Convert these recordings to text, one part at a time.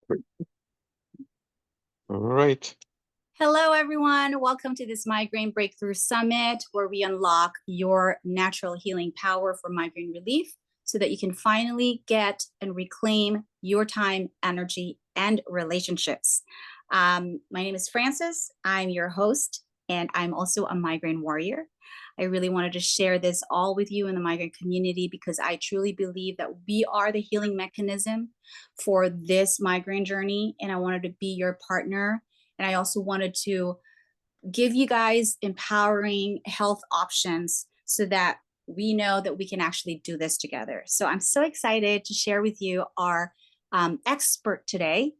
All right. Hello, everyone. Welcome to this Migraine Breakthrough Summit, where we unlock your natural healing power for migraine relief so that you can finally get and reclaim your time, energy, and relationships. My name is Frances. I'm your host, and I'm also a migraine warrior. I really wanted to share this all with you in the migraine community because I truly believe that we are the healing mechanism for this migraine journey, and I wanted to be your partner. And I also wanted to give you guys empowering health options so that we know that we can actually do this together. So I'm so excited to share with you our expert today.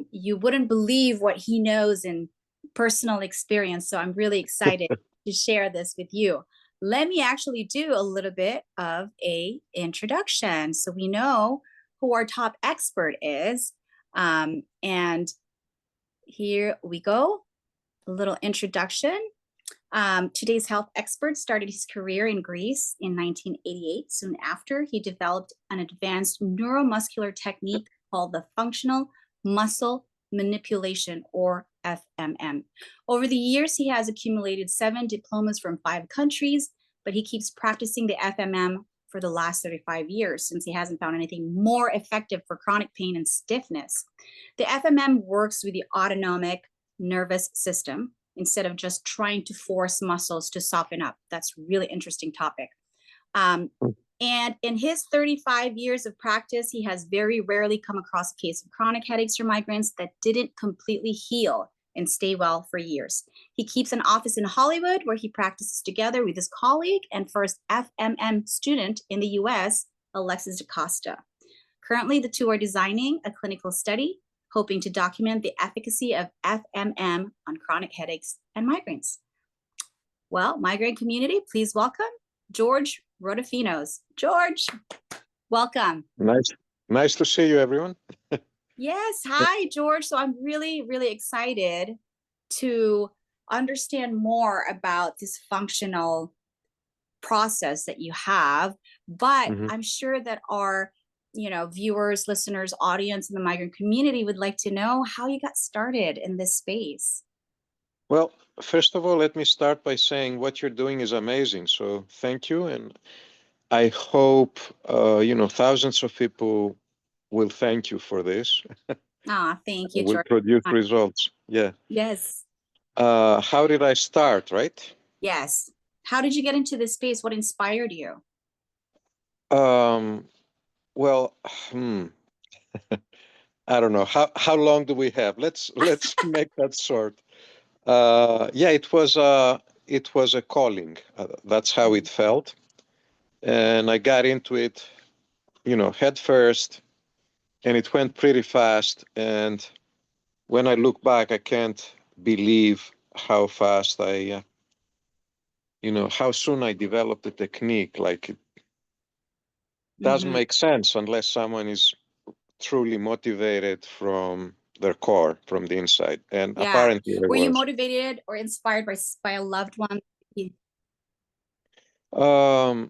You wouldn't believe what he knows in personal experience. So I'm really excited to share this with you. Let me actually do a little bit of a introduction so we know who our top expert is. And here we go. A little introduction. Today's health expert started his career in Greece in 1988. Soon after, he developed an advanced neuromuscular technique called the functional muscle manipulation, or FMM. Over the years, he has accumulated 7 diplomas from 5 countries, but he keeps practicing the FMM for the last 35 years since he hasn't found anything more effective for chronic pain and stiffness. The FMM works with the autonomic nervous system instead of just trying to force muscles to soften up. That's a really interesting topic. And in his 35 years of practice, he has very rarely come across a case of chronic headaches or migraines that didn't completely heal and stay well for years. He keeps an office in Hollywood where he practices together with his colleague and first FMM student in the US, Alexis DaCosta. Currently, the two are designing a clinical study hoping to document the efficacy of FMM on chronic headaches and migraines. Well, migraine community, please welcome George Rodafinos. George, welcome. Nice to see you, everyone. Yes, hi, George. So I'm really, really excited to understand more about this functional process that you have, but I'm sure that our viewers, listeners, audience in the migrant community would like to know how you got started in this space. Well, first of all, let me start by saying what you're doing is amazing. So thank you. And I hope, thousands of people will thank you for this. Thank you, Will George. produce results. Yeah. Yes. How did I start, right? Yes. How did you get into this space? What inspired you? Well, I don't know. How long do we have? Let's make that short. Yeah, it was a calling. That's how it felt, and I got into it, head first, and it went pretty fast. And when I look back, I can't believe how fast how soon I developed the technique. Like it doesn't make sense unless someone is truly motivated from their core, from the inside. And apparently I were you was. motivated or inspired by a loved one? I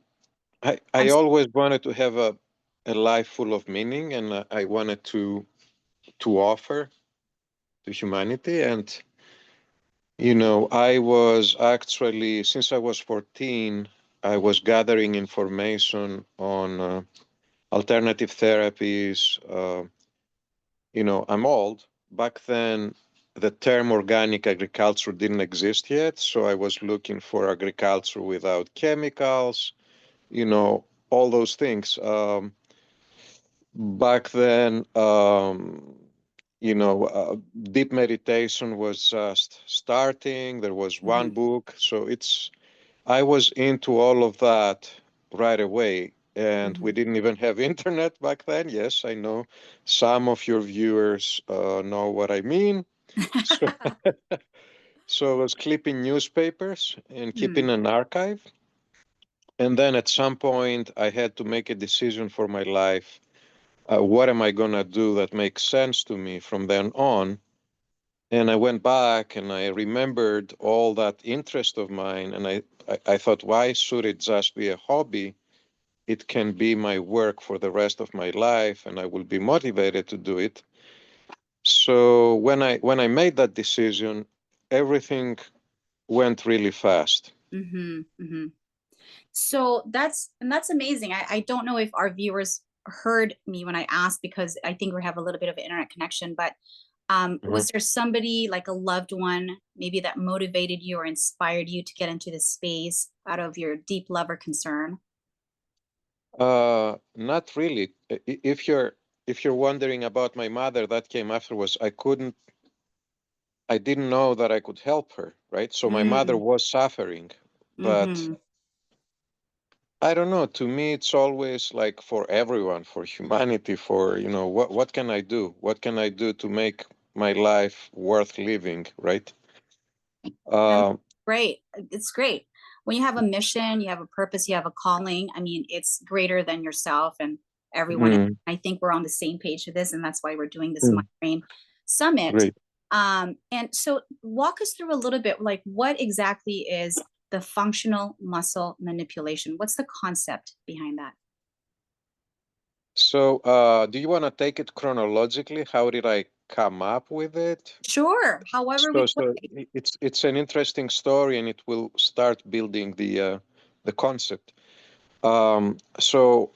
always wanted to have a life full of meaning, and I wanted to offer to humanity. And I was actually, since I was 14, I was gathering information on alternative therapies. I'm old. Back then, the term organic agriculture didn't exist yet, so I was looking for agriculture without chemicals, all those things. Back then, deep meditation was just starting. There was one book. So I was into all of that right away. And we didn't even have internet back then. Yes, I know some of your viewers know what I mean. So, so I was clipping newspapers and keeping an archive. And then at some point, I had to make a decision for my life. What am I going to do that makes sense to me from then on? And I went back and I remembered all that interest of mine. And I thought, why should it just be a hobby? It can be my work for the rest of my life, and I will be motivated to do it. So when I made that decision, everything went really fast. Mm-hmm, mm-hmm. So that's amazing. I don't know if our viewers heard me when I asked, because I think we have a little bit of an internet connection, but Mhm. was there somebody, like a loved one, maybe that motivated you or inspired you to get into this space out of your deep love or concern? Not really. If you're wondering about my mother, that came afterwards. I didn't know that I could help her, right? So my mother Mm, was suffering, but mm-hmm. I don't know. To me, it's always like for everyone, for humanity, for, what can I do? What can I do to make my life worth living, right? And Um, great. It's great. When you have a mission, you have a purpose, you have a calling. I mean, it's greater than yourself and everyone. mm, I think we're on the same page with this, and that's why we're doing this mm, migraine summit. great. And so walk us through a little bit, like what exactly is the functional muscle manipulation? What's the concept behind that? So, do you want to take it chronologically? How did I come up with it? Sure. However, we It's an interesting story, and it will start building the concept. So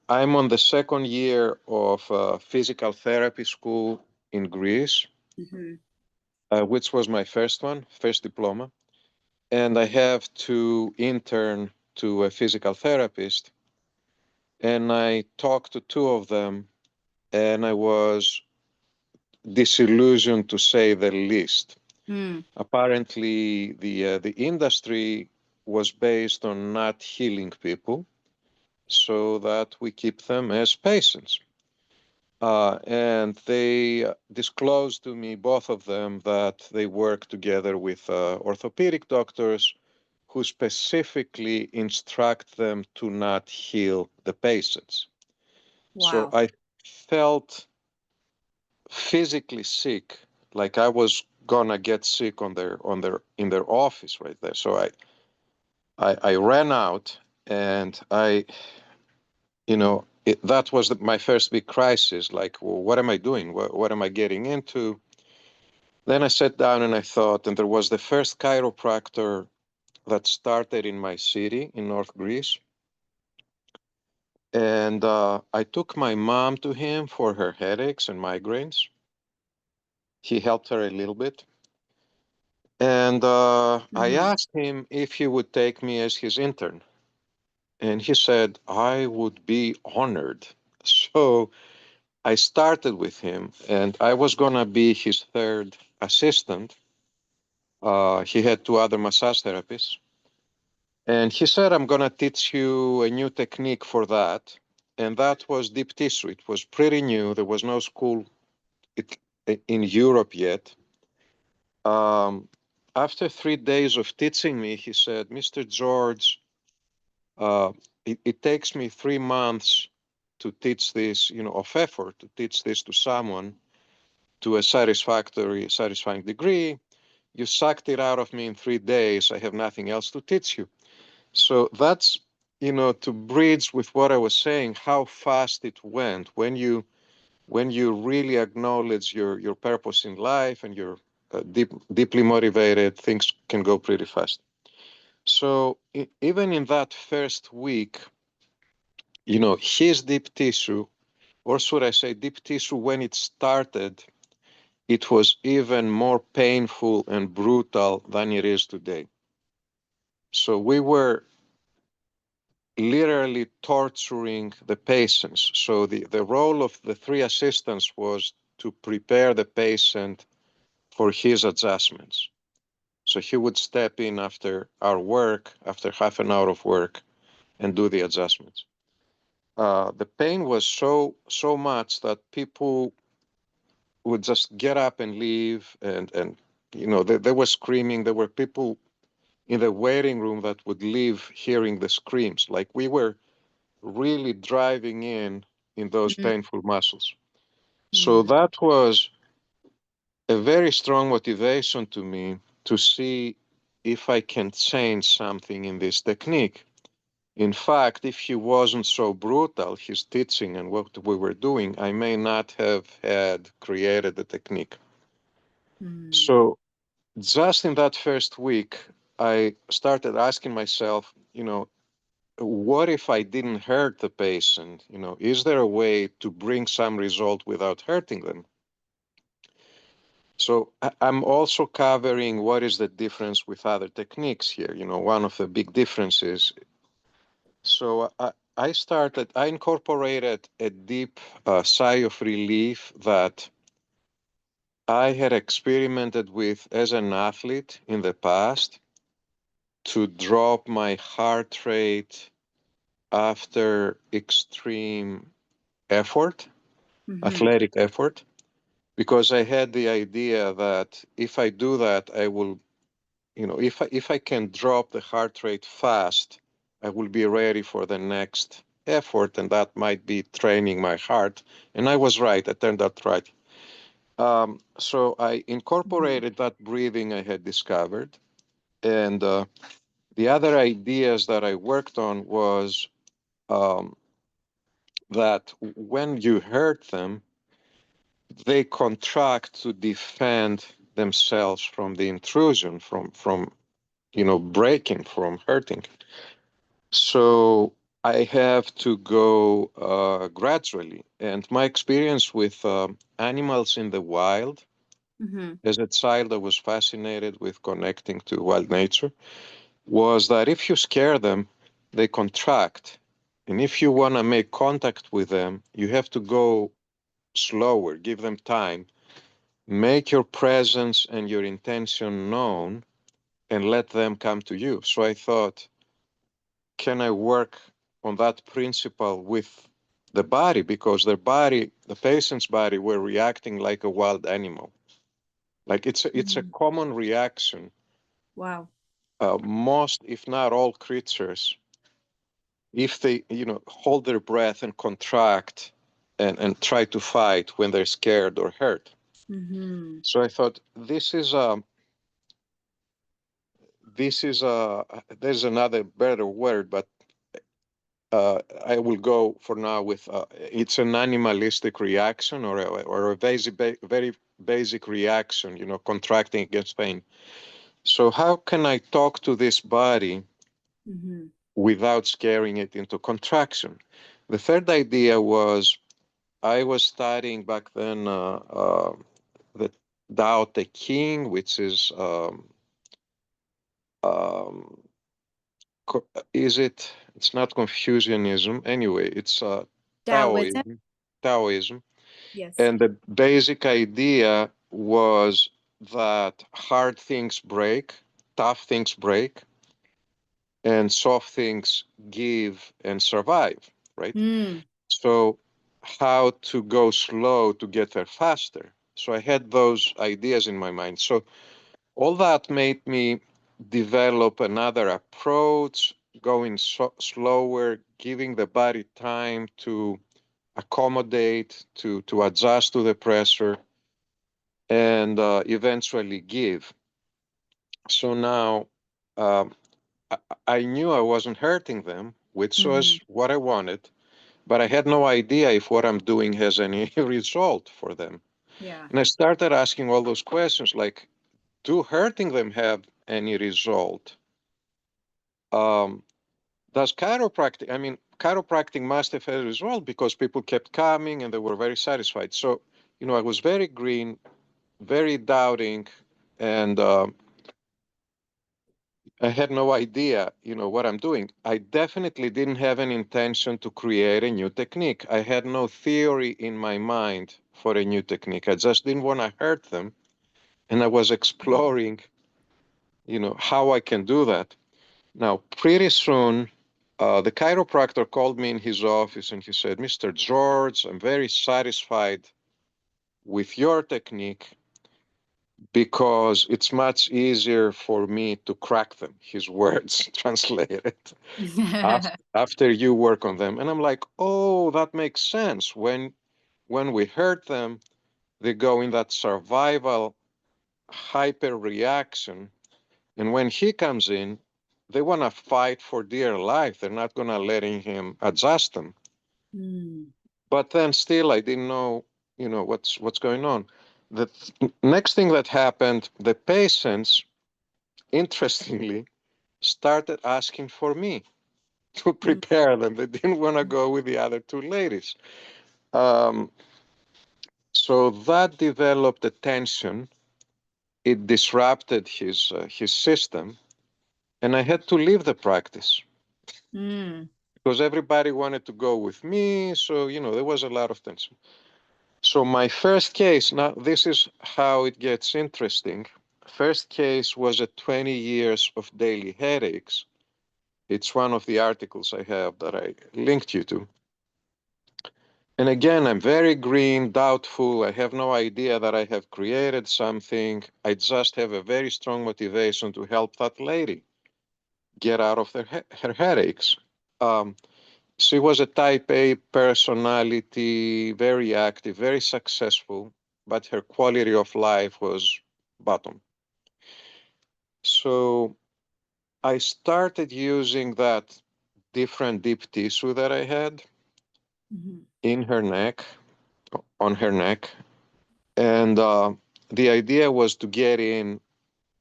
I'm on the second year of physical therapy school in Greece, Mhm. which was my first diploma, and I have to intern to a physical therapist, and I talked to two of them, and I was disillusioned to say the least. Mm. Apparently, the industry was based on not healing people so that we keep them as patients. And they disclosed to me, both of them, that they work together with orthopedic doctors who specifically instruct them to not heal the patients. So Wow. I felt physically sick, like I was gonna get sick in their office right there. So I ran out, and that was my first big crisis. Like, well, what am I doing? What am I getting into? Then I sat down and I thought, and there was the first chiropractor that started in my city in North Greece. And I took my mom to him for her headaches and migraines. He helped her a little bit. And I Mm-hmm. asked him if he would take me as his intern. And he said, I would be honored. So I started with him, and I was going to be his third assistant. He had two other massage therapists. And he said, I'm going to teach you a new technique for that. And that was deep tissue. It was pretty new. There was no school it, in Europe yet. Um, After 3 days of teaching me, he said, Mr. George, uh, it takes me 3 months to teach this, of effort, to teach this to someone to a satisfying degree. You sucked it out of me in 3 days. I have nothing else to teach you. So that's, to bridge with what I was saying, how fast it went when you really acknowledge your purpose in life and you're deeply motivated, things can go pretty fast. So even in that first week, his deep tissue, or should I say deep tissue, when it started, it was even more painful and brutal than it is today. So we were literally torturing the patients. So the role of the three assistants was to prepare the patient for his adjustments. So he would step in after our work, after half an hour of work, and do the adjustments. The pain was so much that people would just get up and leave, and they were screaming. There were people in the waiting room that would leave hearing the screams. Like we were really driving in those painful muscles. So Mm-hmm. that was a very strong motivation to me to see if I can change something in this technique. In fact, if he wasn't so brutal, his teaching and what we were doing, I may not have had created the technique. Mm. So just in that first week, I started asking myself, what if I didn't hurt the patient? Is there a way to bring some result without hurting them? So I'm also covering what is the difference with other techniques here. One of the big differences. So I incorporated a deep sigh of relief that I had experimented with as an athlete in the past to drop my heart rate after extreme effort, Mm-hmm. athletic effort, because I had the idea that if I do that, I will, if I can drop the heart rate fast, I will be ready for the next effort, and that might be training my heart. And I was right. I turned out right. So I Mm-hmm. incorporated that breathing I had discovered, and the other ideas that I worked on was um, that when you hurt them, they contract to defend themselves from the intrusion, from breaking, from hurting. So I have to go gradually. And my experience with animals in the wild, Mm-hmm. as a child, I was fascinated with connecting to wild nature, was that if you scare them, they contract. And if you want to make contact with them, you have to go slower, give them time, make your presence and your intention known, and let them come to you. So I thought, can I work on that principle with the body? Because their body, the patient's body, were reacting like a wild animal. Like it's a Mm-hmm. common reaction. Wow. Most, if not all, creatures, if they hold their breath and contract and try to fight when they're scared or hurt. Mm-hmm. So I thought this is there's another better word, but I will go for now with it's an animalistic reaction or a very basic reaction, contracting against pain. So how can I talk to this body Mm-hmm. without scaring it into contraction? The third idea was I was studying back then the Tao Te Ching, which is um, is it? It's not Confucianism. Anyway, it's Taoism. Taoism. Taoism. Yes. And the basic idea was that hard things break, tough things break, and soft things give and survive, right? Mm. So, how to go slow to get there faster. So, I had those ideas in my mind. So, all that made me develop another approach, going slower, giving the body time to accommodate, to adjust to the pressure, and eventually give. So now um, I, I knew I wasn't hurting them, which Mm-hmm. was what I wanted, but I had no idea if what I'm doing has any result for them. Yeah. And I started asking all those questions like, do hurting them have any result? Um, does chiropractic, I mean, chiropractic must have had a result because people kept coming and they were very satisfied. So, I was very green, very doubting, and I had no idea, what I'm doing. I definitely didn't have an intention to create a new technique. I had no theory in my mind for a new technique. I just didn't want to hurt them, and I was Mm-hmm. exploring, how I can do that. Now, pretty soon, the chiropractor called me in his office and he said, Mr. George, I'm very satisfied with your technique because it's much easier for me to crack them, his words translated, after you work on them. And I'm like, oh, that makes sense. When we hurt them, they go in that survival hyper reaction. And when he comes in, they want to fight for dear life. They're not going to letting him adjust them. Mm. But then still, I didn't know, what's going on. The next thing that happened, the patients, interestingly, started asking for me to Mm. prepare them. They didn't want to go with the other two ladies. Um, so that developed a tension. It disrupted his system, and I had to leave the practice Mm. because everybody wanted to go with me. So there was a lot of tension. So my first case, now this is how it gets interesting. First case was a 20 years of daily headaches. It's one of the articles I have that I linked you to. And again, I'm very green, doubtful. I have no idea that I have created something. I just have a very strong motivation to help that lady get out of her headaches. Um, she was a type A personality, very active, very successful, but her quality of life was bottom. So I started using that different deep tissue that I had Mhm. in her neck, on her neck. And the idea was to get in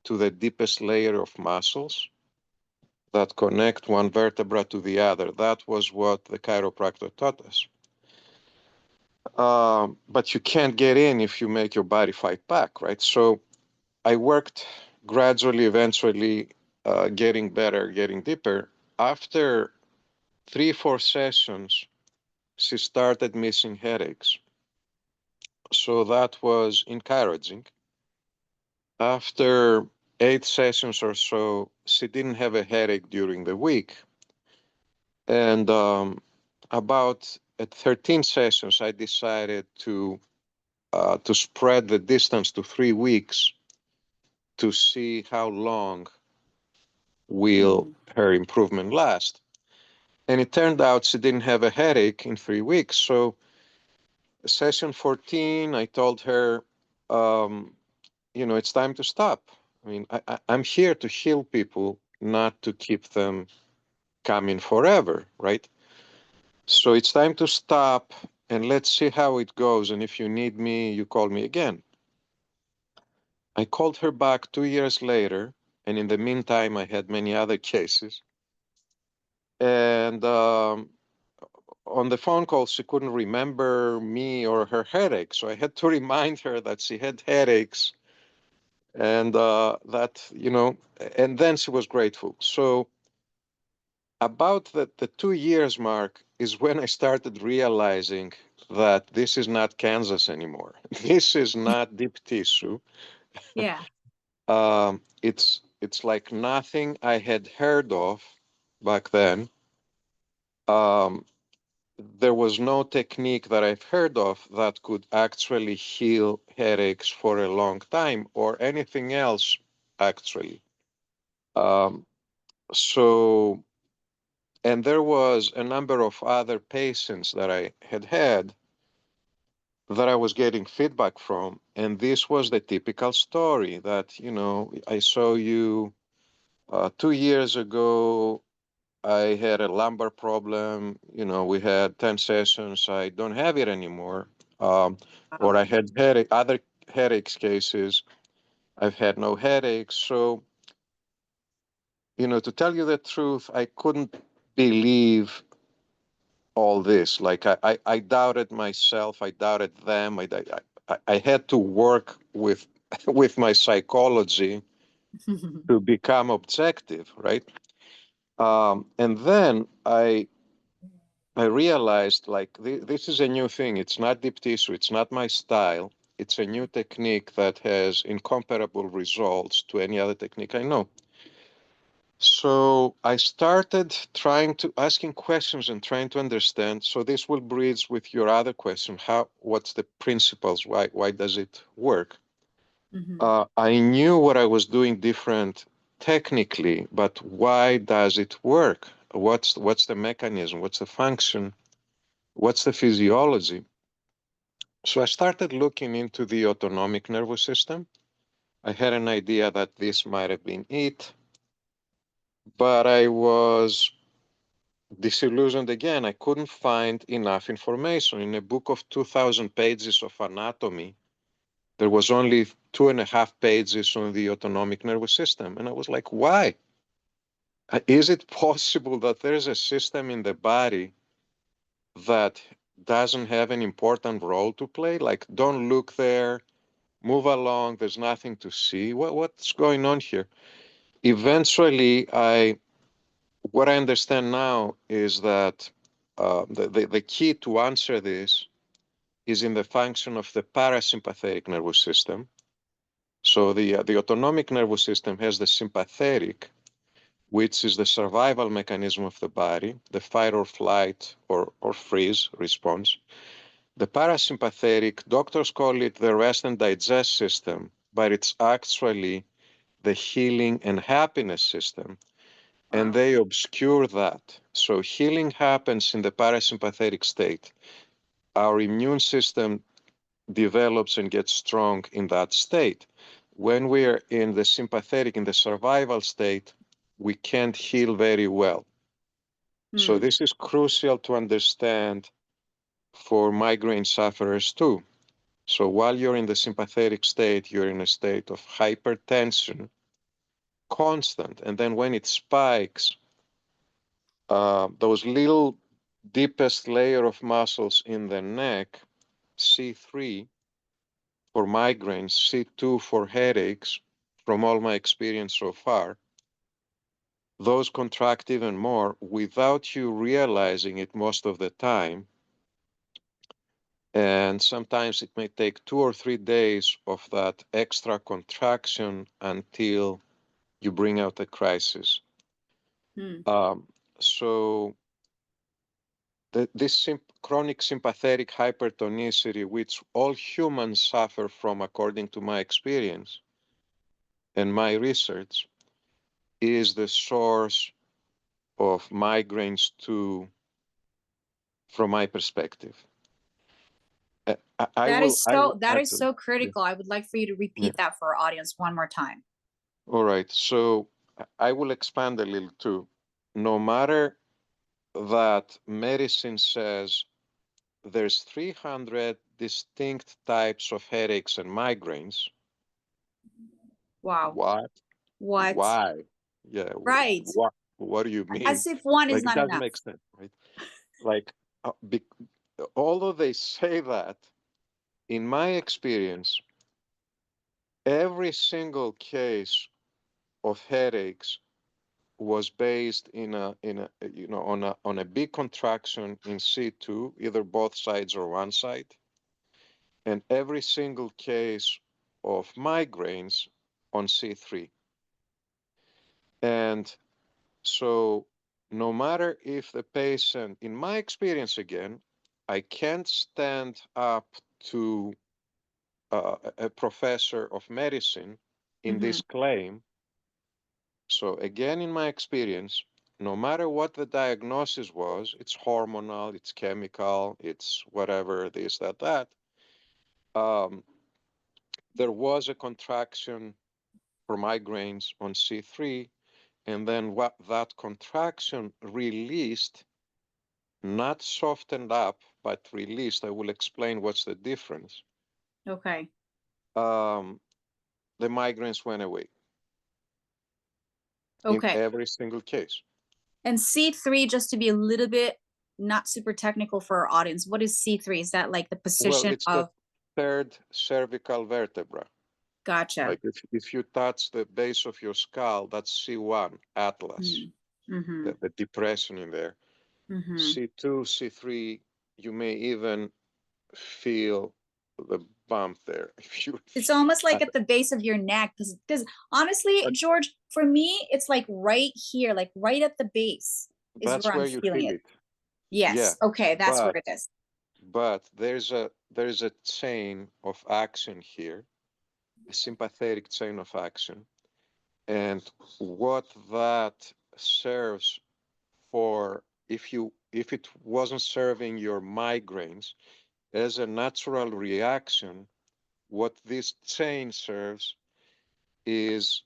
to the deepest layer of muscles that connect one vertebra to the other. That was what the chiropractor taught us. But you can't get in if you make your body fight back, right? So I worked gradually, eventually, getting better, getting deeper. After 3, 4 sessions, she started missing headaches. So that was encouraging. After 8 sessions or so, she didn't have a headache during the week. And about at 13 sessions, I decided to spread the distance to 3 weeks to see how long will Mm. her improvement last. And it turned out she didn't have a headache in 3 weeks. So session 14, I told her, um, it's time to stop. I mean, I'm here to heal people, not to keep them coming forever, right? So it's time to stop and let's see how it goes. And if you need me, you call me again. I called her back 2 years later. And in the meantime, I had many other cases. And on the phone call, she couldn't remember me or her headache. So I had to remind her that she had headaches and and then she was grateful. So about the 2 years mark is when I started realizing that this is not Kansas anymore. This is not deep tissue. Yeah. It's like nothing I had heard of back then. Um, there was no technique that I've heard of that could actually heal headaches for a long time or anything else, actually. Um, so, and there was a number of other patients that I had had that I was getting feedback from. And this was the typical story that, I saw you 2 years ago. I had a lumbar problem. We had 10 sessions. I don't have it anymore. Um, or Wow. I had other headaches cases. I've had no headaches. So, to tell you the truth, I couldn't believe all this. Like I doubted myself. I doubted them. I had to work with with my psychology to become objective, right? And then I realized like this is a new thing. It's not deep tissue. It's not my style. It's a new technique that has incomparable results to any other technique I know. So I started trying to asking questions and trying to understand. So this will bridge with your other question. What's the principles? Why does it work? Mhm. I knew what I was doing different technically, but why does it work? What's the mechanism? What's the function? What's the physiology? So I started looking into the autonomic nervous system. I had an idea that this might have been it. But I was disillusioned again. I couldn't find enough information. In a book of 2,000 pages of anatomy, there was only 2.5 pages on the autonomic nervous system. And I was like, why? Is it possible that there's a system in the body that doesn't have an important role to play? Like, don't look there, move along, there's nothing to see. What's going on here? Eventually, what I understand now is that the key to answer this is in the function of the parasympathetic nervous system. So the autonomic nervous system has the sympathetic, which is the survival mechanism of the body, the fight or flight or freeze response. The parasympathetic, doctors call it the rest and digest system, but it's actually the healing and happiness system. And Wow. they obscure that. So healing happens in the parasympathetic state. Our immune system develops and gets strong in that state. When we're in the sympathetic, in the survival state, we can't heal very well. So Hmm. this is crucial to understand for migraine sufferers too. So while you're in the sympathetic state, you're in a state of hypertension, constant. And then when it spikes, those little deepest layer of muscles in the neck, C3 for migraines, C2 for headaches, from all my experience so far, those contract even more without you realizing it most of the time. And sometimes it may take 2 or 3 days of that extra contraction until you bring out a crisis. Hmm. Um, so this chronic sympathetic hypertonicity, which all humans suffer from, according to my experience and my research, is the source of migraines too, from my perspective. I will That add is to that. so Yeah. critical. I would like for you to Yeah. repeat that for our audience one more time. All right. So I will expand a little too. No matter that medicine says there's 300 distinct types of headaches and migraines, Wow. what? What? Why? Yeah. Right. What do you mean? As if one is Like, it not doesn't enough. make sense, right? Like, uh, be, although they say that, in my experience, every single case of headaches was based on a big contraction in C2, either both sides or one side, and every single case of migraines on C3. And so no matter if the patient, in my experience again, I can't stand up to a professor of medicine in Mm-hmm. this claim. So again, in my experience, no matter what the diagnosis was, it's hormonal, it's chemical, it's whatever, this, that, um, there was a contraction for migraines on C3, and then what that contraction released, not softened up, but released. I will explain what's the difference. Okay. Um, the migraines went away in Okay. every single case. And C3, just to be a little bit not super technical for our audience, what is C3? Is that like the Well, position it's the of? third cervical vertebra. Gotcha. Like, if you touch the base of your skull, that's C1, Atlas, Mm-hmm. the depression in there. Mm-hmm. C2, C3, you may even feel the bump there. If you, It's almost uh, like at the base of your neck. Because honestly, uh, George, for me, it's like right here, like right at the base is where that's I'm where you feeling feel it. it. Yeah, Yes. Okay. That's where but it is. there's a chain of action here, a sympathetic chain of action, and what that serves for, if it wasn't serving your migraines as a natural reaction, what this chain serves is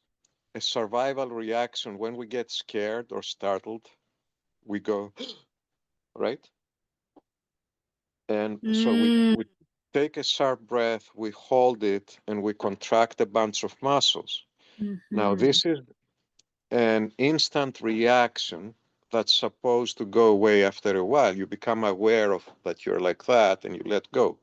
a survival reaction when we get scared or startled. We go, right? And so Mm. we take a sharp breath, we hold it, and we contract a bunch of muscles. Now, Mm-hmm. this is an instant reaction that's supposed to go away after a while. You become aware of that you're like that and you let go.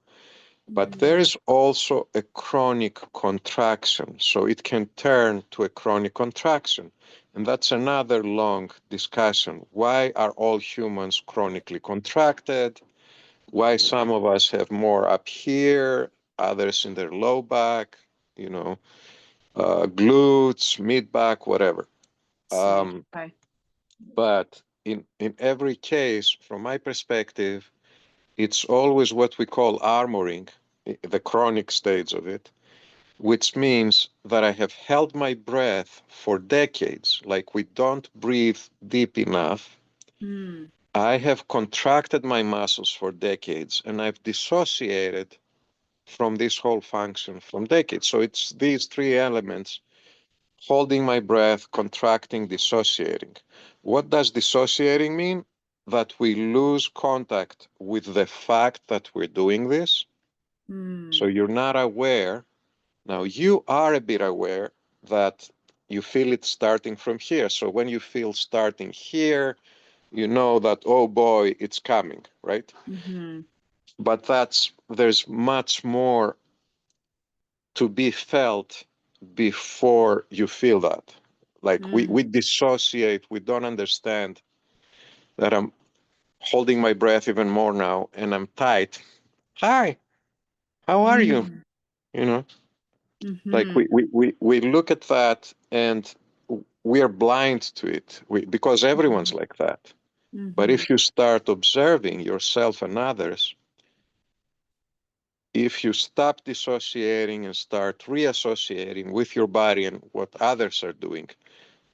But there is also a chronic contraction. So it can turn to a chronic contraction. And that's another long discussion. Why are all humans chronically contracted? Why some of us have more up here, others in their low back, you know, glutes, mid back, whatever. See. Um, Okay. but in every case, from my perspective, it's always what we call armoring, the chronic stage of it, which means that I have held my breath for decades, like we don't breathe deep enough. Mm. I have contracted my muscles for decades and I've dissociated from this whole function from decades. So it's these three elements: holding my breath, contracting, dissociating. What does dissociating mean? That we lose contact with the fact that we're doing this. So Mm. you're not aware. Now you are a bit aware that you feel it starting from here. So when you feel starting here, you know that, oh boy, it's coming, right? Mm-hmm. But there's much more to be felt before you feel that. Like Mm. we dissociate, we don't understand that I'm holding my breath even more now and I'm tight. Hi, how are you? Mm. You know, like Mm-hmm. we look at that and we are blind to it because everyone's like that. But Mm-hmm. if you start observing yourself and others, if you stop dissociating and start reassociating with your body and what others are doing,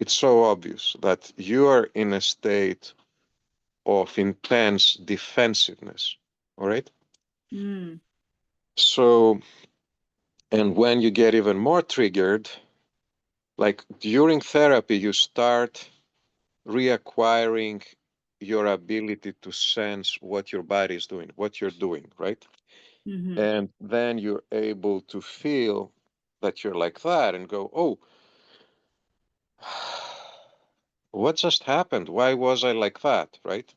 it's so obvious that you are in a state of intense defensiveness. All right. Mm. So, and when you get even more triggered, like during therapy, you start reacquiring your ability to sense what your body is doing, what you're doing, right? Mm-hmm. And then you're able to feel that you're like that and go, oh, what just happened? Why was I like that, right?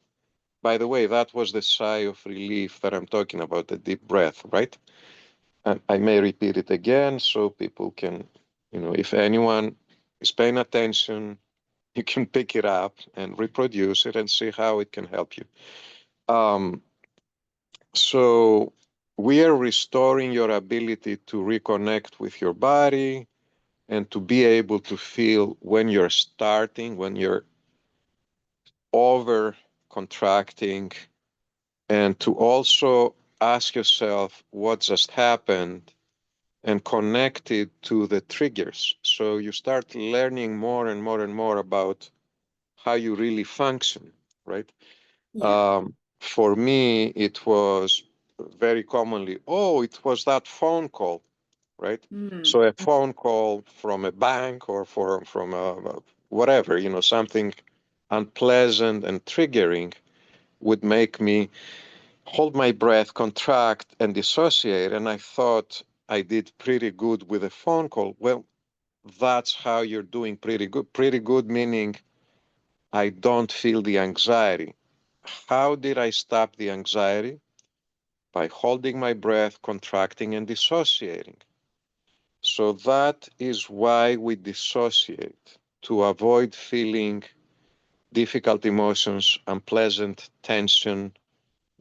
By the way, that was the sigh of relief that I'm talking about, the deep breath, right? And I may repeat it again so people can, if anyone is paying attention, you can pick it up and reproduce it and see how it can help you. Um, so we are restoring your ability to reconnect with your body and to be able to feel when you're starting, when you're over contracting, and to also ask yourself what just happened and connect it to the triggers. So you start learning more and more and more about how you really function, right? Yeah. For me, it was very commonly, oh, it was that phone call, right? Mm. So a phone call from a bank or from whatever, something unpleasant and triggering would make me hold my breath, contract, and dissociate. And I thought I did pretty good with a phone call. Well, that's how you're doing pretty good. Pretty good meaning I don't feel the anxiety. How did I stop the anxiety? By holding my breath, contracting, and dissociating. So that is why we dissociate, to avoid feeling difficult emotions, unpleasant tension.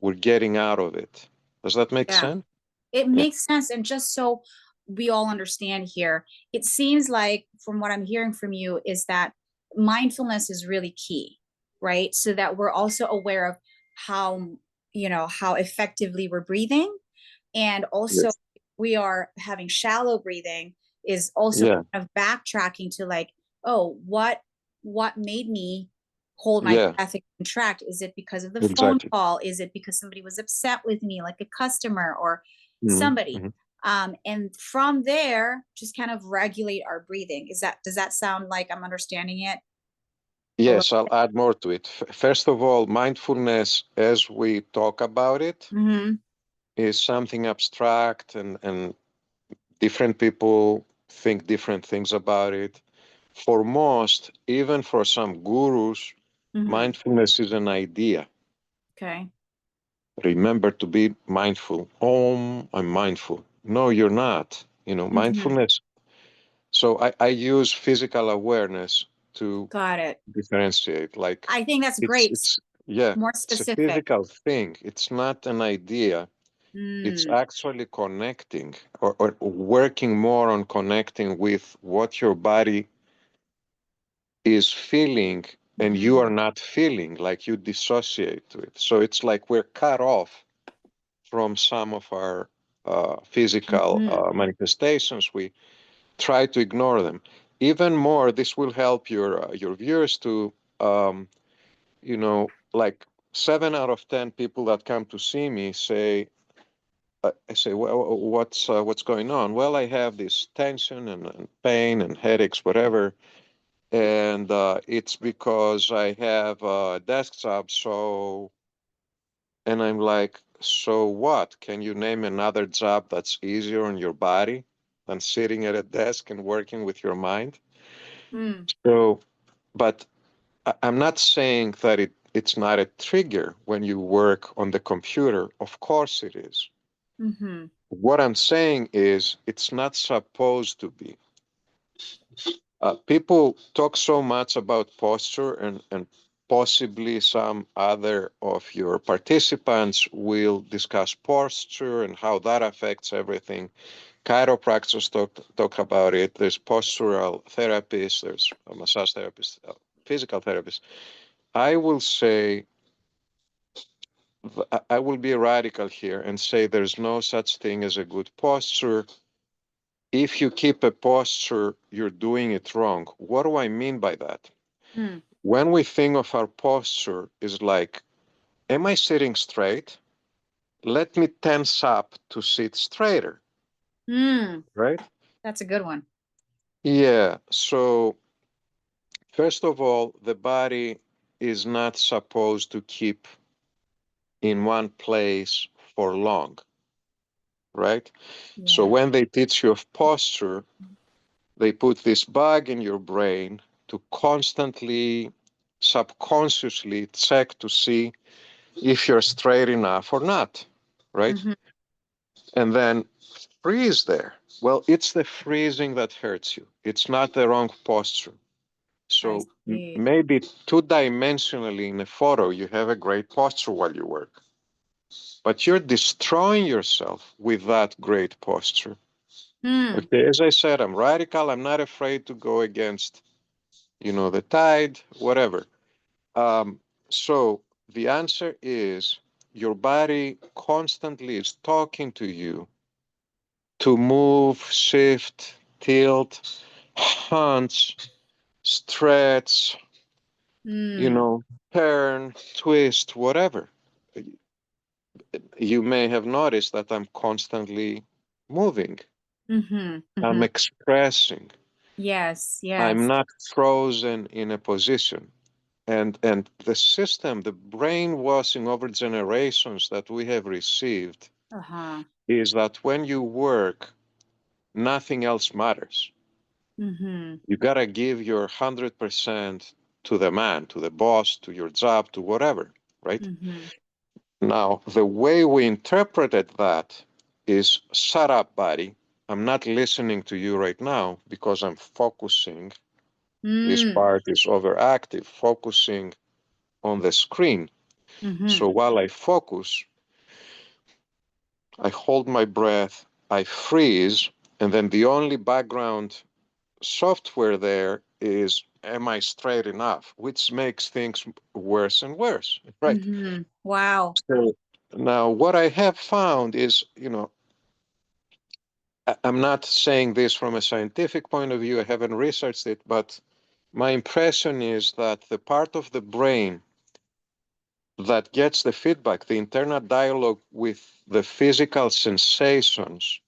We're getting out of it. Does that make Yeah. sense? It Yeah. makes sense. And just so we all understand here, it seems like from what I'm hearing from you is that mindfulness is really key, right? So that we're also aware of how, how effectively we're breathing. And also Yes. we are having shallow breathing is also Yeah. kind of backtracking to like, oh, what made me hold my Yeah. breath and contract? Is it because of the phone Exactly. call? Is it because somebody was upset with me, like a customer or Hmm. somebody? Hmm. And from there, just kind of regulate our breathing. Does that sound like I'm understanding it? Yes, I'll add more to it. First of all, mindfulness, as we talk about it, Mm-hmm. is something abstract, and different people think different things about it. For most, even for some gurus, Mm-hmm. mindfulness is an idea. Okay. Remember to be mindful. Oh, I'm mindful. No, you're not. Mm-hmm. Mindfulness. So I use physical awareness to Got it. differentiate. Like I think that's it's great. it's yeah, More it's a specific. physical thing. It's not an idea. It's Mm. actually connecting, or working more on connecting with what your body is feeling and you Mm-hmm. are not feeling, like you dissociate to it. So it's like we're cut off from some of our physical Mm-hmm. manifestations. We try to ignore them. Even more, this will help your viewers to, like 7 out of 10 people that come to see me say, I say, well, what's going on? Well, I have this tension and pain and headaches, whatever, and it's because I have a desk job. So, and I'm like, so what? Can you name another job that's easier on your body than sitting at a desk and working with your mind? Mm. So, but I'm not saying that it's not a trigger when you work on the computer. Of course it is. Mm-hmm. What I'm saying is it's not supposed to be. People talk so much about posture, and possibly some other of your participants will discuss posture and how that affects everything. Chiropractors talk about it. There's postural therapists, there's a massage therapists, physical therapists. I will say, I will be radical here and say there's no such thing as a good posture. If you keep a posture, you're doing it wrong. What do I mean by that? Mm. When we think of our posture, is like, am I sitting straight? Let me tense up to sit straighter, Mm. right? That's a good one. Yeah. So, first of all, the body is not supposed to keep in one place for long, right? So, Yeah. when they teach you of posture, they put this bug in your brain to constantly, subconsciously check to see if you're straight enough or not, right? Mm-hmm. And then freeze there. Well, it's the freezing that hurts you. It's not the wrong posture. I So see. maybe two-dimensionally in a photo, you have a great posture while you work, but you're destroying yourself with that great posture. Mm. Okay, as I said, I'm radical. I'm not afraid to go against, the tide, whatever. So the answer is your body constantly is talking to you to move, shift, tilt, hunch, stretch, you Mm. know, turn, twist, whatever. You may have noticed that I'm constantly moving. Mm-hmm. I'm Mm-hmm. expressing. Yes. I'm Yes. not frozen in a position. And the system, the brainwashing over generations that we have received Uh-huh. is that when you work, nothing else matters. Mm-hmm. You gotta give your 100% to the man, to the boss, to your job, to whatever, right? Mm-hmm. Now, the way we interpreted that is shut up, buddy. I'm not listening to you right now because I'm focusing. This Mm. part is overactive, focusing on the screen. Mm-hmm. So while I focus, I hold my breath, I freeze, and then the only background software there is, am I straight enough, which makes things worse and worse, right? Mm-hmm. Wow. So now what I have found is, I'm not saying this from a scientific point of view, I haven't researched it, but my impression is that the part of the brain that gets the feedback, the internal dialogue with the physical sensations,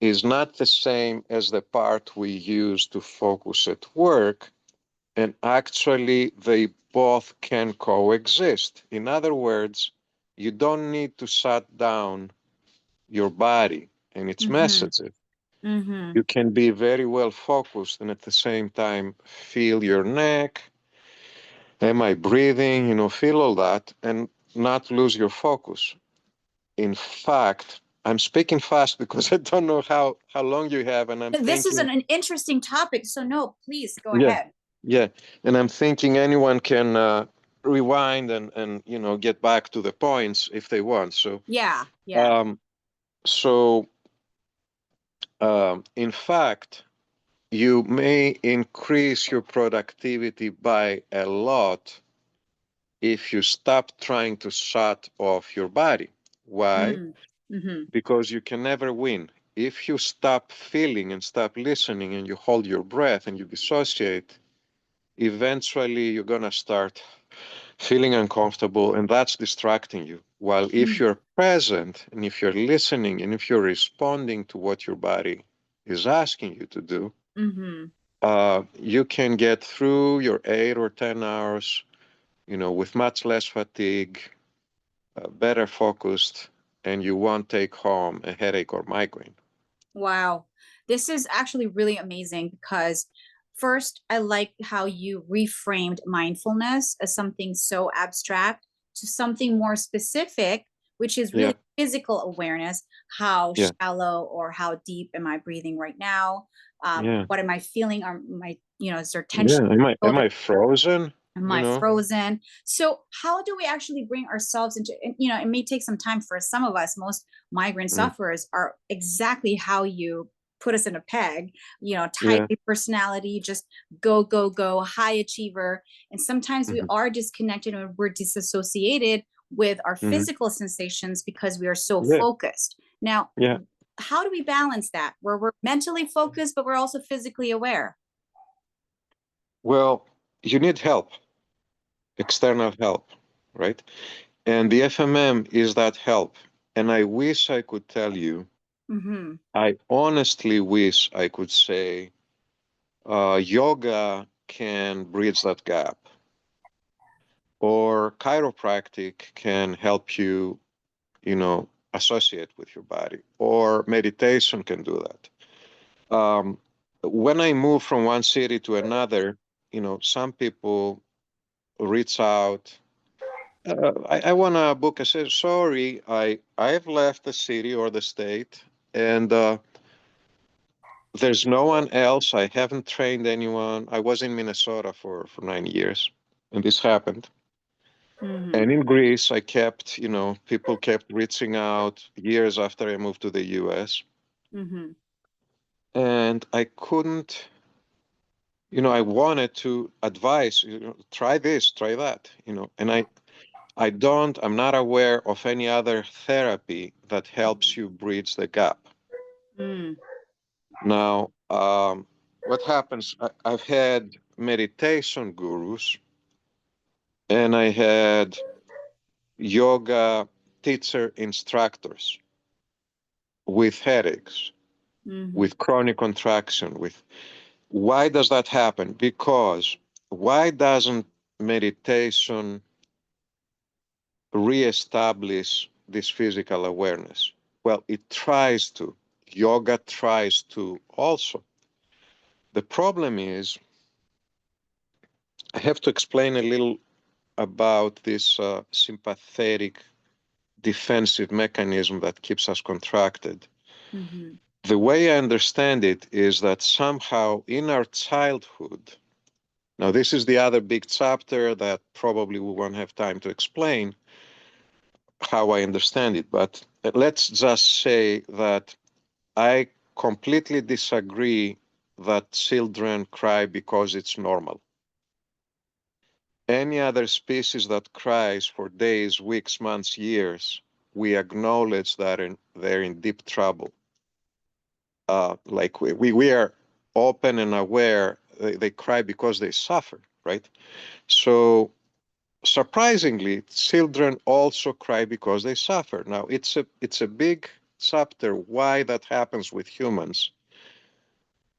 is not the same as the part we use to focus at work, and actually they both can coexist. In other words, you don't need to shut down your body and its Mm-hmm. messages. Mm-hmm. You can be very well focused and at the same time feel your neck. Am I breathing? Feel all that and not lose your focus. In fact, I'm speaking fast because I don't know how long you have, and I'm This is thinking, an interesting topic, so no, please go yeah, ahead. yeah, and I'm thinking anyone can rewind and get back to the points if they want. So, Yeah, yeah. um, so in fact, you may increase your productivity by a lot if you stop trying to shut off your body. Why? Mm. Mm-hmm. Because you can never win. If you stop feeling and stop listening and you hold your breath and you dissociate, eventually you're going to start feeling uncomfortable and that's distracting you. While if you're present and if you're listening and if you're responding to what your body is asking you to do, Mm-hmm. you can get through your 8 or 10 hours, with much less fatigue, better focused, and you won't take home a headache or migraine. Wow. This is actually really amazing because first, I like how you reframed mindfulness as something so abstract to something more specific, which is Yeah, really physical awareness. How yeah, shallow or how deep am I breathing right now? yeah, What am I feeling? Are my, is there yeah. tension? Am I frozen? Am You I know? frozen? So how do we actually bring ourselves into, and, it may take some time for some of us. Most migraine Mm, sufferers are exactly how you put us in a peg, type yeah. A personality, just go, go, go, high achiever. And sometimes we Hmm. are disconnected and we're disassociated with our Hmm. physical sensations because we are so Yeah, focused. Now, yeah. how do we balance that where we're mentally focused, but we're also physically aware? Well, you need help, external help, right? And the FMM is that help. And I wish I could tell you, Mm-hmm. I honestly wish I could say yoga can bridge that gap, or chiropractic can help you, associate with your body, or meditation can do that. When I move from one city to another, some people reach out. I want to book. I said, sorry, I've left the city or the state, and there's no one else. I haven't trained anyone. I was in Minnesota for 9 years, and this happened. Mm-hmm. And in Greece, I kept, people kept reaching out years after I moved to the US. Mm-hmm. And I couldn't, I wanted to advise, try this, try that, and I'm not aware of any other therapy that helps you bridge the gap. Mm-hmm. Now, what happens, I've had meditation gurus and I had yoga teacher instructors with headaches, Mm-hmm. with chronic contraction, with why does that happen? Because why doesn't meditation reestablish this physical awareness? Well, it tries to. Yoga tries to also. The problem is, I have to explain a little about this sympathetic defensive mechanism that keeps us contracted. Mm-hmm. The way I understand it is that somehow in our childhood, now this is the other big chapter that probably we won't have time to explain how I understand it, but let's just say that I completely disagree that children cry because it's normal. Any other species that cries for days, weeks, months, years, we acknowledge that they're in deep trouble. Like we are open and aware they cry because they suffer, right? So surprisingly, children also cry because they suffer. Now it's a big chapter why that happens with humans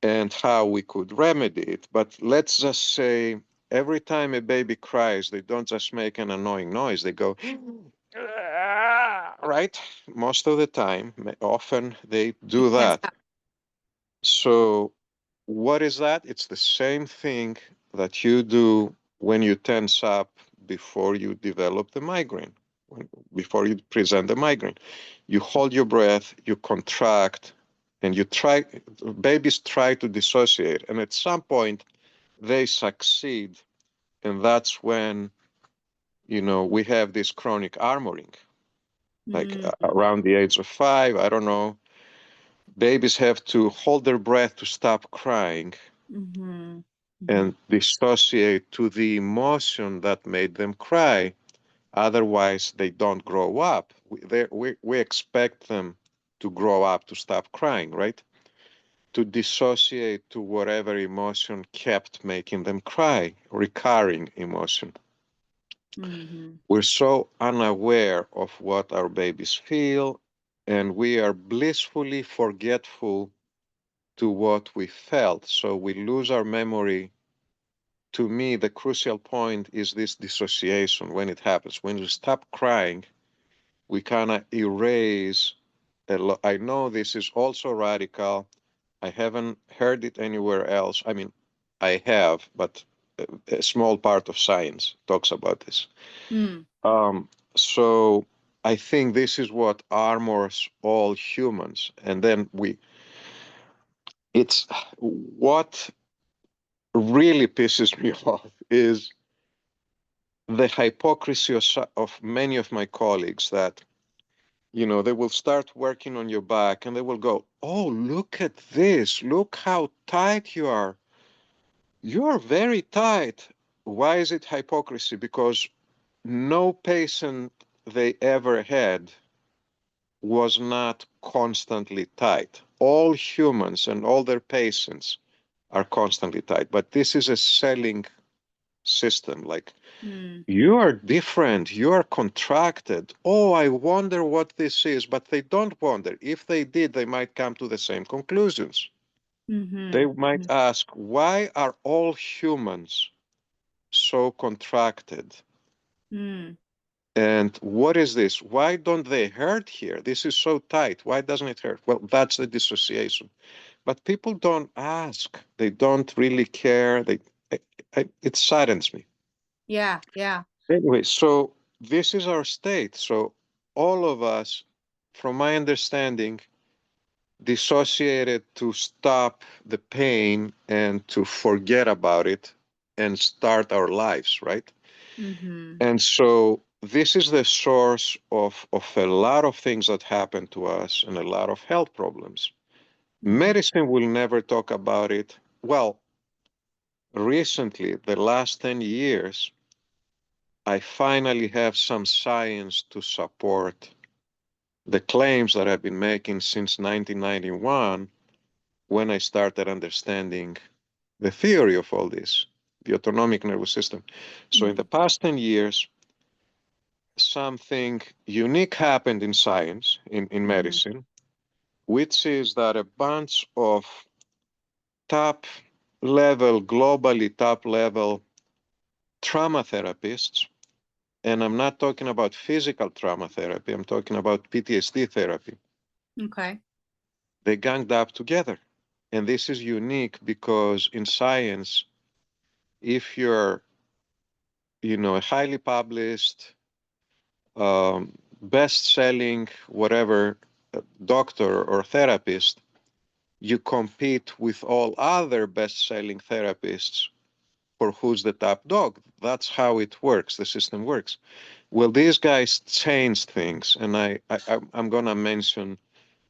and how we could remedy it. But let's just say every time a baby cries, they don't just make an annoying noise, they go, right? Most of the time, often they They do can't that. stop. So, what is that? It's the same thing that you do when you tense up before you develop the migraine, before you present the migraine. You hold your breath, you contract, and you try, babies try to dissociate. And at some point, they succeed. And that's when, we have this chronic armoring, like Mm-hmm. around the age of 5, I don't know. Babies have to hold their breath to stop crying Mm-hmm. Mm-hmm. and dissociate to the emotion that made them cry. Otherwise, they don't grow up. We expect them to grow up to stop crying, right? To dissociate to whatever emotion kept making them cry, recurring emotion. Mm-hmm. We're so unaware of what our babies feel, and we are blissfully forgetful to what we felt. So we lose our memory. To me, the crucial point is this dissociation when it happens. When we stop crying, we kind of erase a lot. I know this is also radical. I haven't heard it anywhere else. I mean, I have, but a small part of science talks about this. Mm. So I think this is what armors all humans. And then it's what really pisses me off is the hypocrisy of many of my colleagues that, they will start working on your back and they will go, oh, look at this. Look how tight you are. You are very tight. Why is it hypocrisy? Because no patient they ever had was not constantly tight. All humans and all their patients are constantly tight. But this is a selling system. Like, Mm. you are different. You are contracted. Oh, I wonder what this is. But they don't wonder. If they did, they might come to the same conclusions. Mm-hmm. They might ask, why are all humans so contracted? Mm. And what is this? Why don't they hurt here? This is so tight. Why doesn't it hurt? Well, that's the dissociation. But people don't ask. They don't really care. It saddens me. Yeah, yeah. Anyway, so this is our state. So all of us, from my understanding, dissociated to stop the pain and to forget about it and start our lives, right? Mm-hmm. And so this is the source of a lot of things that happen to us and a lot of health problems. Mm-hmm. Medicine will never talk about it. Well, recently, the last 10 years, I finally have some science to support the claims that I've been making since 1991 when I started understanding the theory of all this, the autonomic nervous system. So in Mm-hmm. the past 10 years, something unique happened in science, in Mm-hmm. medicine, which is that a bunch of top level, globally top level trauma therapists, and I'm not talking about physical trauma therapy, I'm talking about PTSD therapy, Okay. they ganged up together. And this is unique because in science, if you're, a highly published, best-selling, whatever, doctor or therapist, you compete with all other best-selling therapists for who's the top dog. That's how it works. The system works. Well, these guys changed things, and I'm gonna mention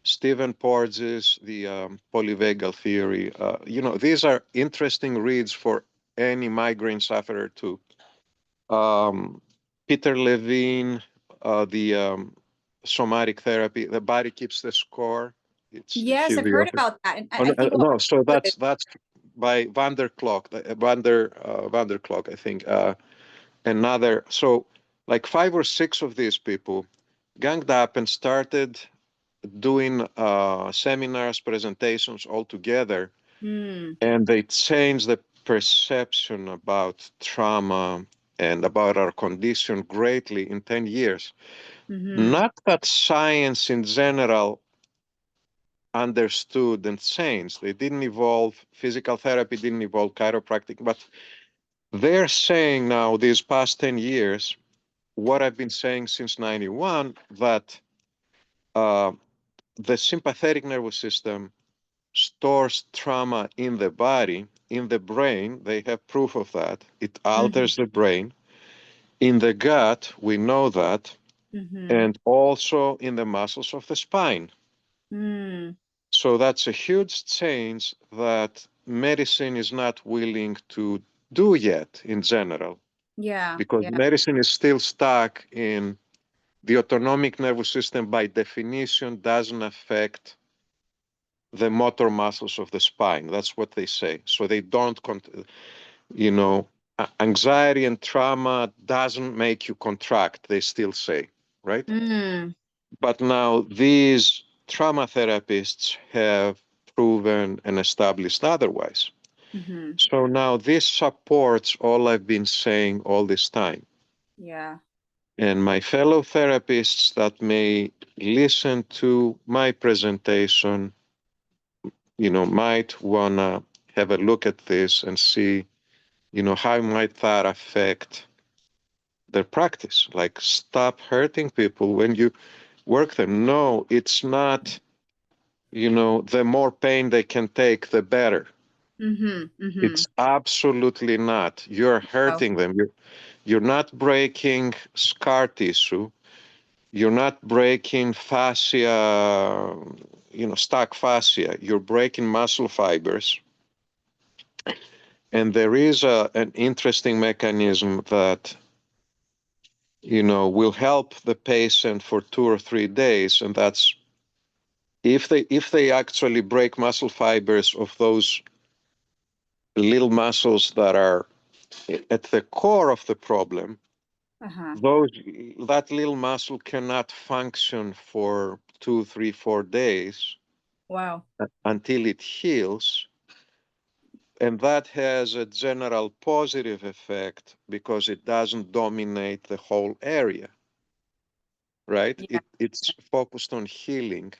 Stephen Porges, the polyvagal theory. These are interesting reads for any migraine sufferer too. Um, Peter Levine, the somatic therapy, the body keeps the score. Yes, He's I've the heard author. about that. And Oh, no, I think a lot no, so of people that's by Van der Klok, Van der Klok, I think. Another, so like 5 or 6 of these people ganged up and started doing seminars, presentations all together, Mm. and they changed the perception about trauma and about our condition greatly in 10 years. Mm-hmm. Not that science in general understood and changed. They didn't evolve, physical therapy didn't evolve, chiropractic, but they're saying now, these past 10 years, what I've been saying since 91, that uh, the sympathetic nervous system stores trauma in the body, in the brain. They have proof of that. It Mm-hmm. alters the brain. In the gut, we know that, Mm-hmm. and also in the muscles of the spine. Mm. So that's a huge change that medicine is not willing to do yet in general, Yeah. because Yeah. medicine is still stuck in the autonomic nervous system, by definition, doesn't affect the motor muscles of the spine. That's what they say. So they don't, you know, anxiety and trauma doesn't make you contract, they still say, right? Mm. But now these trauma therapists have proven and established otherwise. Mm-hmm. So now this supports all I've been saying all this time. Yeah. And my fellow therapists that may listen to my presentation, might want to have a look at this and see, how might that affect their practice? Like, stop hurting people when you work them. No, it's not, the more pain they can take, the better. Mm-hmm. Mm-hmm. It's absolutely not. You're Oh. hurting them. You're not breaking scar tissue. You're not breaking fascia, stuck fascia. You're breaking muscle fibers. And there is an interesting mechanism that, will help the patient for 2 or 3 days. And that's if they actually break muscle fibers of those little muscles that are at the core of the problem, Uh-huh. those that little muscle cannot function for 2, 3, 4 days Wow. until it heals. And that has a general positive effect because it doesn't dominate the whole area, right? Yeah. It's focused on healing.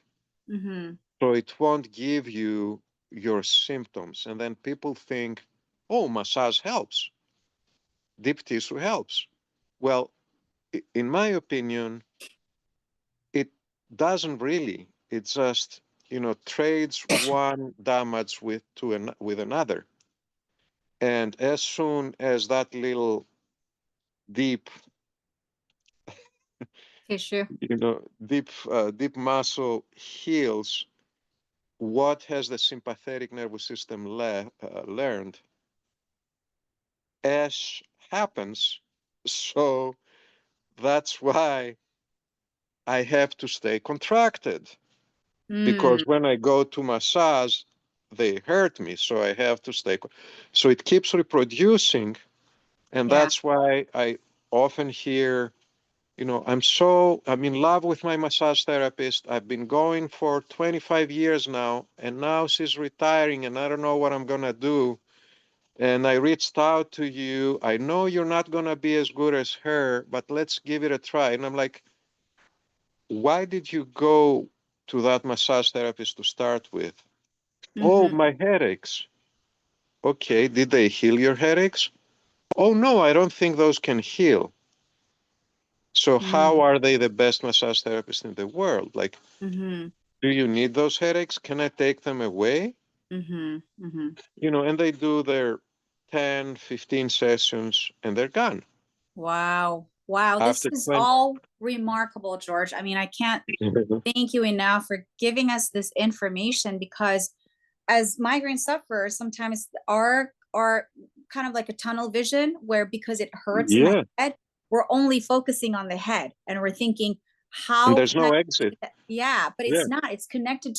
Mm-hmm. So it won't give you your symptoms. And then people think, oh, massage helps, deep tissue helps. Well, in my opinion, it doesn't really. It just, trades one damage with another. And as soon as that little deep, Tissue. deep muscle heals, what has the sympathetic nervous system learned? As happens. So that's why I have to stay contracted, Mm. because when I go to massage, they hurt me. So I have to stay. So it keeps reproducing. And Yeah. that's why I often hear, I'm in love with my massage therapist. I've been going for 25 years now, and now she's retiring, and I don't know what I'm going to do. And I reached out to you. I know you're not going to be as good as her, but let's give it a try. And I'm like, why did you go to that massage therapist to start with? Oh, Mm-hmm. my headaches. Okay, did they heal your headaches? Oh, no, I don't think those can heal. So how Mm. are they the best massage therapists in the world? Like, Mm-hmm. do you need those headaches? Can I take them away? Mm-hmm. Mm-hmm. And they do their 10, 15 sessions and they're gone. Wow. Wow. This After is 20. all remarkable, George. I mean, I can't thank you enough for giving us this information, because as migraine sufferers, sometimes our kind of like a tunnel vision, where because it hurts in the Yeah. head, we're only focusing on the head and we're thinking, And how there's can I, no exit. yeah, but Yeah. it's not. It's connected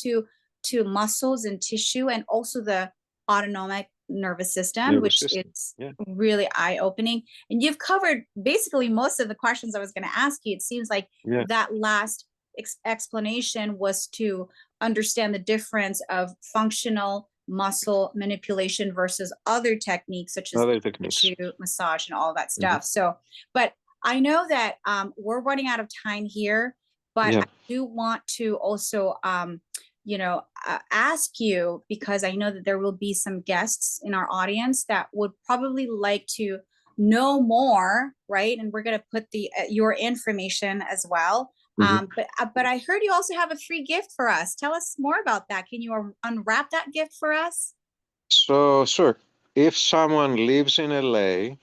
to muscles and tissue, and also the autonomic nervous system, Nervous which system. is Yeah. really eye-opening. And you've covered basically most of the questions I was going to ask you. It seems like Yeah. that last explanation was to understand the difference of functional muscle manipulation versus other techniques such as Other techniques. tissue massage and all that stuff. So, but I know that we're running out of time here, but I do want to also ask you, because I know that there will be some guests in our audience that would probably like to know more, right? And we're going to put your information as well. But I heard you also have a free gift for us. Tell us more about that. Can you unwrap that gift for us? So, sure. If someone lives in LA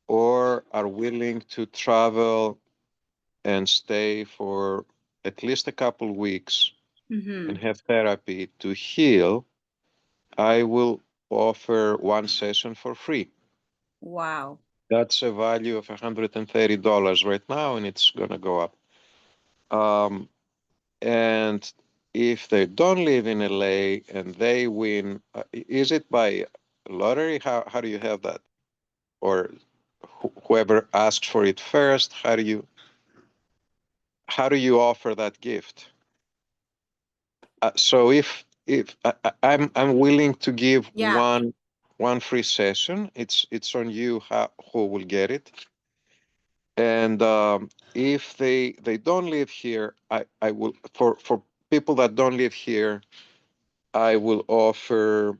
or are willing to travel and stay for at least a couple weeks and have therapy to heal, I will offer one session for free. Wow. That's a value of $130 right now, and it's going to go up. And if they don't live in LA and they win, is it by lottery? How do you have that? Or whoever asks for it first, how do you offer that gift? So if I'm willing to give one free session, it's on you who will get it. And if they don't live here, I will, for people that don't live here, I will offer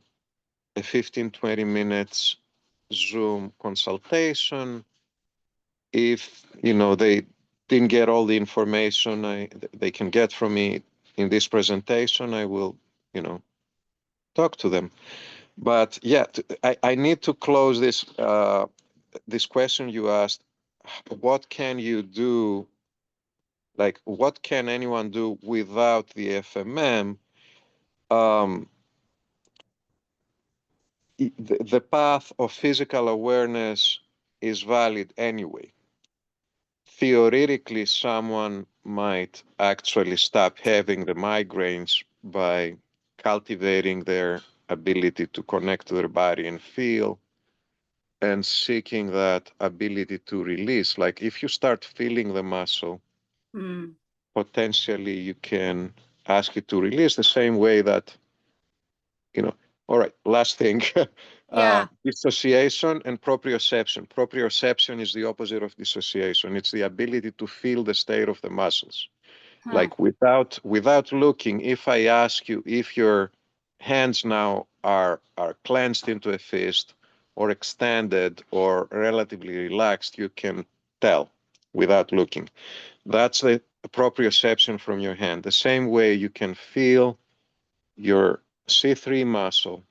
a 15-20 minutes Zoom consultation. If they didn't get all the information they can get from me in this presentation, I will talk to them. But yeah, I need to close this question you asked. What can you do? Like, what can anyone do without the FMM? The path of physical awareness is valid anyway. Theoretically, someone might actually stop having the migraines by cultivating their ability to connect to their body and feel, and seeking that ability to release. Like if you start feeling the muscle, potentially you can ask it to release the same way that, all right, last thing, dissociation and proprioception. Proprioception is the opposite of dissociation. It's the ability to feel the state of the muscles. Like without looking, if I ask you if your hands now are clenched into a fist or extended or relatively relaxed, you can tell without looking. That's the proprioception from your hand. The same way you can feel your C3 muscle.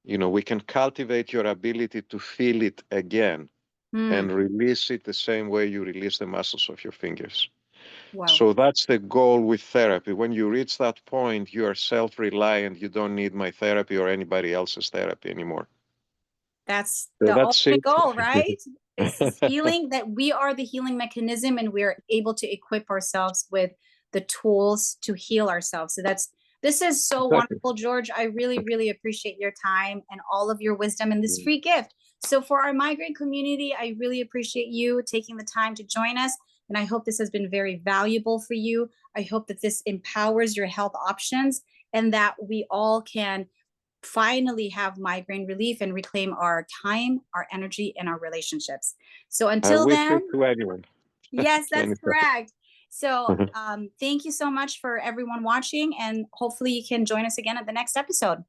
We can cultivate your ability to feel it again and release it the same way you release the muscles of your fingers. Wow. So that's the goal with therapy. When you reach that point, you are self-reliant. You don't need my therapy or anybody else's therapy anymore. That's the ultimate goal, right? It's healing, that we are the healing mechanism and we're able to equip ourselves with the tools to heal ourselves. So this is so wonderful, George. I really, really appreciate your time and all of your wisdom and this free gift. So for our migraine community, I really appreciate you taking the time to join us. And I hope this has been very valuable for you. I hope that this empowers your health options and that we all can finally have migraine relief and reclaim our time, our energy, and our relationships. So until then, to anyone. Yes, that's correct. So thank you so much for everyone watching, and hopefully you can join us again at the next episode.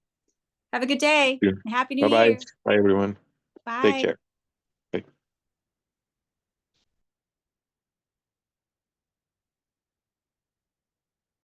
Have a good day. Happy New Year. Bye, everyone. Bye. Take care.